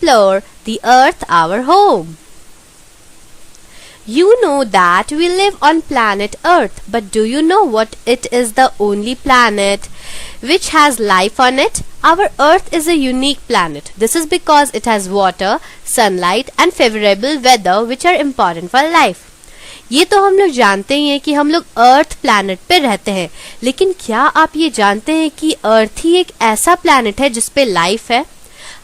explore the earth, our home. You know that we live on planet Earth, but do you know what it is the only planet which has life on it? Our Earth is a unique planet. This is because it has water, sunlight and favorable weather which are important for life. ये तो हम लोग जानते ही हैं कि हम लोग अर्थ planet पे रहते हैं, लेकिन क्या आप ये जानते हैं कि अर्थ ही एक ऐसा प्लैनेट है जिसपे लाइफ है?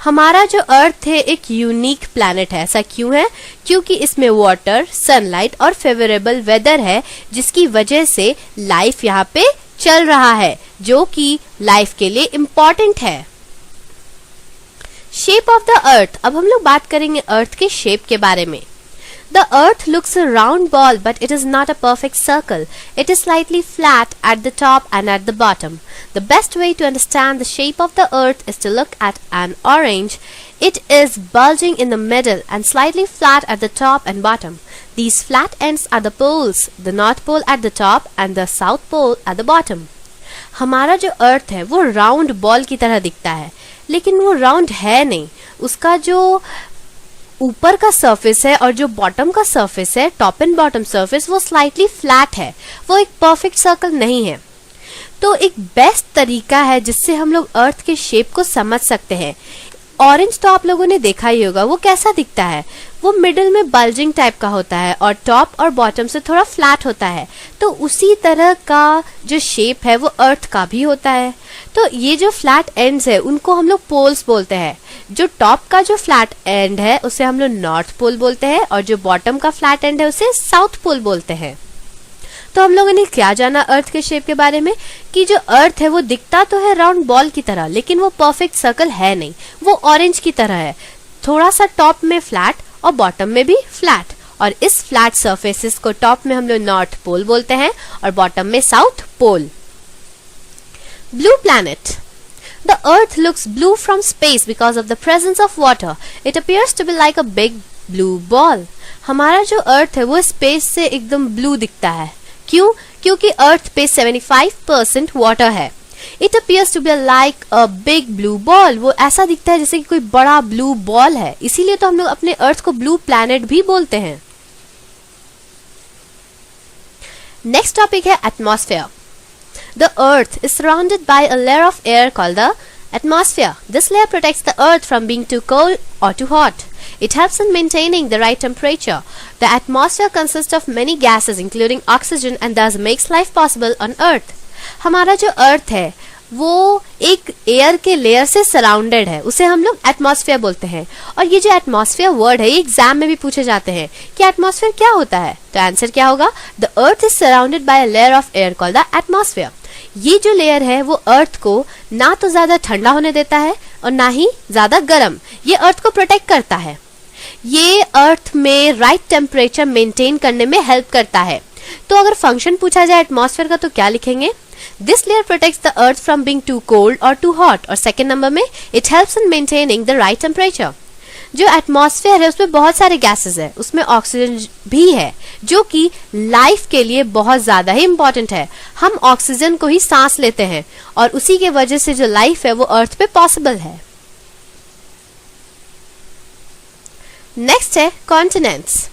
हमारा जो अर्थ है एक यूनिक प्लैनेट है। ऐसा क्यों है? क्योंकि इसमें वाटर, सनलाइट और फेवरेबल वेदर है, जिसकी वजह से लाइफ यहाँ पे चल रहा है, जो कि लाइफ के लिए इम्पोर्टेंट है। Shape of the earth. अब हम लोग बात करेंगे अर्थ के शेप के बारे में। The earth looks a round ball, but it is not a perfect circle. It is slightly flat at the top and at the bottom. The best way to understand the shape of the earth is to look at an orange. It is bulging in the middle and slightly flat at the top and bottom. These flat ends are the poles, the north pole at the top and the south pole at the bottom. हमारा जो अर्थ है वो round ball की तरह दिखता है, लेकिन वो राउंड है नहीं। उसका जो ऊपर का सरफेस है और जो बॉटम का सरफेस है, टॉप एंड बॉटम सरफेस, वो स्लाइटली फ्लैट है। वो एक परफेक्ट सर्कल नहीं है। तो एक बेस्ट तरीका है जिससे हम लोग अर्थ के शेप को समझ सकते हैं। ऑरेंज तो आप लोगों ने देखा ही होगा, वो कैसा दिखता है? वो मिडिल में बल्जिंग टाइप का होता है और टॉप और बॉटम से थोड़ा फ्लैट होता है। तो उसी तरह का जो शेप है वो अर्थ का भी होता है। तो ये जो फ्लैट एंड्स है उनको हम लोग पोल्स बोलते हैं। जो टॉप का जो फ्लैट एंड है उसे हम लोग नॉर्थ पोल बोलते हैं और जो बॉटम का फ्लैट एंड है उसे साउथ पोल बोलते हैं। तो हम लोगों ने क्या जाना अर्थ के शेप के बारे में, कि जो अर्थ है वो दिखता तो है राउंड बॉल की तरह, लेकिन वो परफेक्ट सर्कल है नहीं। वो ऑरेंज की तरह है, थोड़ा सा टॉप में फ्लैट और बॉटम में भी फ्लैट। और इस फ्लैट सरफेसेस को टॉप में हम लोग नॉर्थ पोल बोलते हैं और बॉटम में south pole. Blue planet. The earth looks blue from space because of the presence of water. It appears to be like a big blue ball. हमारा जो अर्थ है वो स्पेस से एकदम ब्लू दिखता है। क्यों? क्योंकि अर्थ पे 75% वाटर है। It appears to be like a big blue ball. वो ऐसा दिखता है जैसे कि कोई बड़ा ब्लू बॉल है, इसीलिए तो हम लोग अपने अर्थ को ब्लू प्लैनेट भी बोलते हैं। नेक्स्ट टॉपिक है atmosphere. The earth is surrounded by a layer of air called the atmosphere. This layer protects the earth from being too cold or too hot. It helps in maintaining the right temperature. The atmosphere consists of many gases including oxygen and thus makes life possible on earth. हमारा जो अर्थ है वो एक air के layer से surrounded है, उसे हम लोग एटमॉस्फेयर बोलते हैं। और ये जो एटमॉस्फेयर वर्ड है ये एग्जाम में भी पूछे जाते हैं कि एटमॉस्फेयर क्या होता है। तो आंसर क्या होगा? The earth is surrounded by a layer of air called the atmosphere. ये जो लेयर है वो अर्थ को ना तो ज्यादा ठंडा होने देता है और ना ही ज्यादा गर्म। ये अर्थ को प्रोटेक्ट करता है। ये अर्थ में राइट टेम्परेचर मेंटेन करने में हेल्प करता है। तो अगर फंक्शन पूछा जाए एटमॉस्फेयर का तो क्या लिखेंगे? This layer protects the earth from being too cold or too hot। और सेकेंड नंबर में it helps in maintaining the right temperature। जो एटमॉस्फेयर है उसमें बहुत सारे गैसेस है, उसमें ऑक्सीजन भी है जो कि लाइफ के लिए बहुत ज्यादा ही इंपॉर्टेंट है। हम ऑक्सीजन को ही सांस लेते हैं और उसी के वजह से जो लाइफ है वो अर्थ पे पॉसिबल है। नेक्स्ट है continents.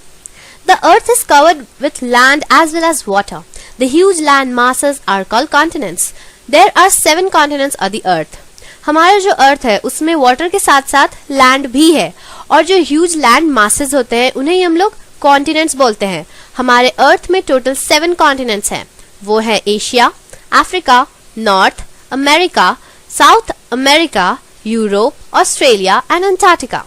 The earth is covered with land as well as water. The huge land masses are called continents. There are 7 continents on the earth. हमारा जो अर्थ है उसमें वाटर के साथ साथ लैंड भी है और जो ह्यूज लैंड मासेस होते हैं उन्हें हम लोग कॉन्टिनेंट्स बोलते हैं। हमारे अर्थ में टोटल 7 कॉन्टिनेंट्स हैं। वो है Asia, Africa, north America, south America, Europe, Australia and Antarctica.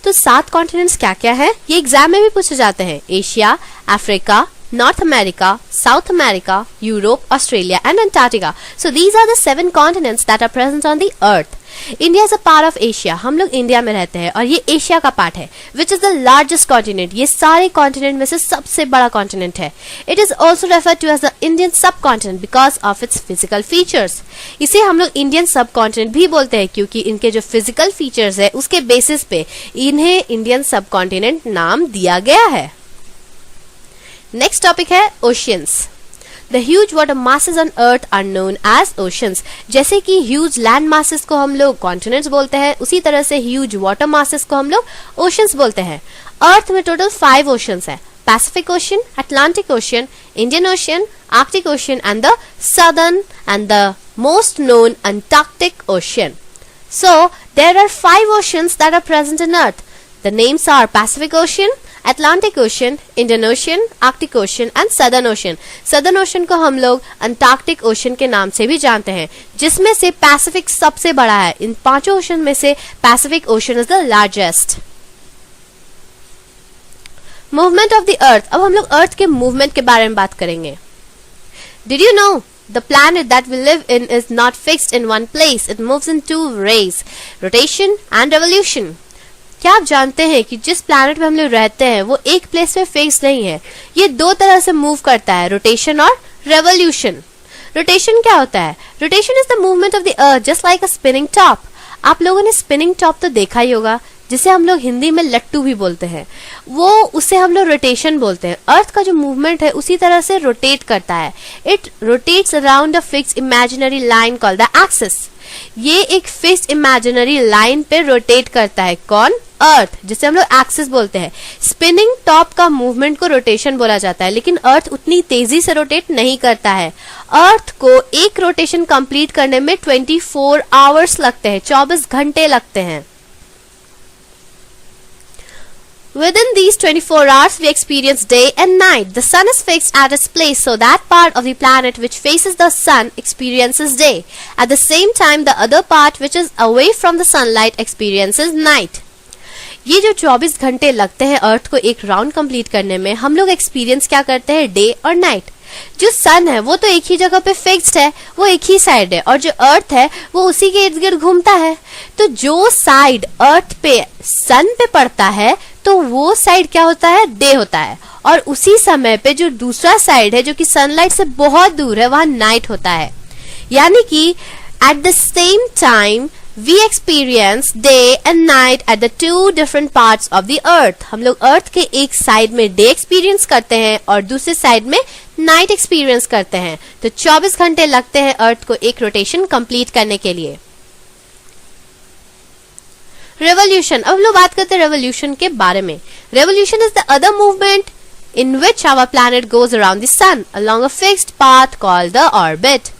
तो 7 कॉन्टिनेंट्स क्या क्या है ये एग्जाम में भी पूछे जाते हैं। Asia, Africa, North America, South America, Europe, Australia and Antarctica. So these are the 7 continents that are present on the earth. India is a part of Asia. हम लोग इंडिया में रहते हैं और ये एशिया का पार्ट है, which is the largest continent. ये सारे कॉन्टिनेंट में से सबसे बड़ा कॉन्टिनेंट है। It is also referred to as the Indian subcontinent because of its physical features. इसे हम लोग इंडियन सबकॉन्टिनेंट भी बोलते हैं क्योंकि इनके जो फिजिकल फीचर्स है उसके बेसिस पे इन्हें इंडियन सबकॉन्टिनेंट नाम दिया गया है। नेक्स्ट टॉपिक है oceans. The huge water masses on earth are known as oceans. जैसे कि huge land masses को हम लोग continents बोलते हैं, उसी तरह से huge water masses को हम लोग oceans बोलते हैं. अर्थ में टोटल 5 oceans है. Pacific Ocean, Atlantic Ocean, Indian Ocean, Arctic Ocean and the Southern and the most known Antarctic Ocean. So, there are 5 oceans that are present in Earth. The names are Pacific Ocean, Atlantic Ocean, Indian Ocean, Arctic Ocean and Southern Ocean. Southern Ocean को हम लोग Antarctic Ocean के नाम से भी जानते हैं, जिसमें से Pacific सबसे बड़ा है. इन 5 ocean में से Pacific Ocean is the largest. Movement of the earth. अब हम लोग अर्थ के मूवमेंट के बारे में बात करेंगे. Did you know the planet that we live in is not fixed in one place. It moves in 2 ways, rotation and revolution. क्या आप जानते हैं कि जिस प्लैनेट में हम लोग रहते हैं वो एक प्लेस में फिक्स नहीं है. ये 2 तरह से मूव करता है, रोटेशन और रेवोल्यूशन. रोटेशन क्या होता है? Rotation is the movement of the earth just like a spinning top. आप लोगों ने स्पिनिंग टॉप तो देखा ही होगा, जिसे हम लोग हिंदी में लट्टू भी बोलते हैं. वो उसे हम लोग रोटेशन बोलते हैं. अर्थ का जो मूवमेंट है उसी तरह से रोटेट करता है. It rotates around a fixed imaginary line called the axis. ये एक फिक्स्ड इमेजिनरी लाइन पे रोटेट करता है. कौन? अर्थ, जिसे हम लोग एक्सिस बोलते हैं. स्पिनिंग टॉप का मूवमेंट को रोटेशन बोला जाता है, लेकिन अर्थ उतनी तेजी से रोटेट नहीं करता है. अर्थ को एक रोटेशन कंप्लीट करने में 24 आवर्स लगते हैं, 24 घंटे लगते हैं. Within these 24 hours, we experience day and night. The sun is fixed at its place, so that part of the planet which faces the sun experiences day. At the same time, the other part which is away from the sunlight experiences night. ये जो 24 घंटे लगते हैं अर्थ को एक round complete करने में, हम लोग एक्सपीरियंस क्या करते हैं? डे और नाइट. जो सन है वो तो एक ही जगह पे फिक्स्ड है, वो एक ही साइड है, और जो अर्थ है वो उसी के इर्द गिर्द घूमता है. तो जो साइड अर्थ पे सन पे पड़ता है तो वो साइड क्या होता है? डे होता है. और उसी समय पे जो दूसरा साइड है जो कि सनलाइट से बहुत दूर है, वहां नाइट होता है. यानी कि at the same time we experience day and night at the 2 different parts of the earth. हम लोग अर्थ के एक साइड में डे एक्सपीरियंस करते हैं और दूसरे साइड में नाइट एक्सपीरियंस करते हैं. तो 24 घंटे लगते हैं अर्थ को एक रोटेशन कंप्लीट करने के लिए. रेवोल्यूशन. अब हम लोग बात करते हैं रेवोल्यूशन के बारे में. Revolution is the other movement in which our planet goes around the sun along a fixed path called the orbit.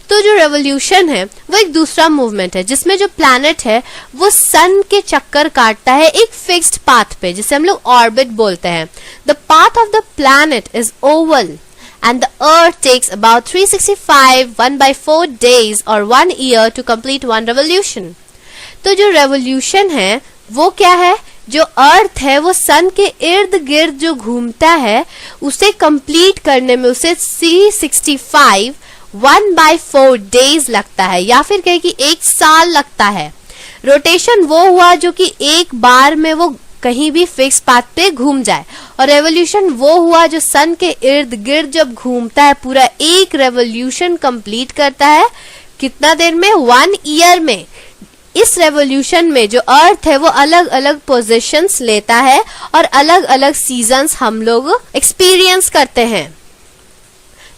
तो जो रेवोल्यूशन है वो एक दूसरा मूवमेंट है जिसमें जो प्लैनेट है वो सन के चक्कर काटता है एक फिक्स्ड पाथ पे, जिसे हम लोग ऑर्बिट बोलते हैं. The path of the planet is Oval and the earth takes about 365 1/4 days or 1 year to complete one revolution. तो जो रेवोल्यूशन है वो क्या है? जो अर्थ है वो सन के इर्द गिर्द जो घूमता है उसे कंप्लीट करने में उसे 365 1/4 डेज लगता है, या फिर कहे कि 1 साल लगता है. रोटेशन वो हुआ जो कि एक बार में वो कहीं भी फिक्स पाथ पे घूम जाए, और रेवोल्यूशन वो हुआ जो सन के इर्द गिर्द जब घूमता है पूरा एक रेवोल्यूशन कंप्लीट करता है. कितना देर में? 1 ईयर में. इस रेवोल्यूशन में जो अर्थ है वो अलग अलग पोजीशंस लेता है और अलग अलग सीजन्स हम लोग एक्सपीरियंस करते हैं.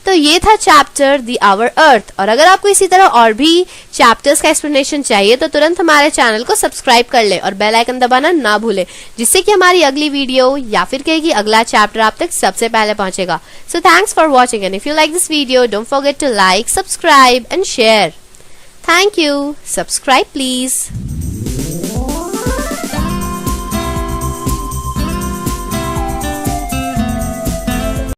तो ये था चैप्टर द आवर अर्थ. और अगर आपको इसी तरह और भी चैप्टर्स का एक्सप्लेनेशन चाहिए तो तुरंत हमारे चैनल को सब्सक्राइब कर ले और बेल आइकन दबाना ना भूले, जिससे कि हमारी अगली वीडियो या फिर कहेगी अगला चैप्टर आप तक सबसे पहले पहुंचेगा. So thanks for watching, and if you like this video don't forget to like, subscribe and share. Thank you. Subscribe please.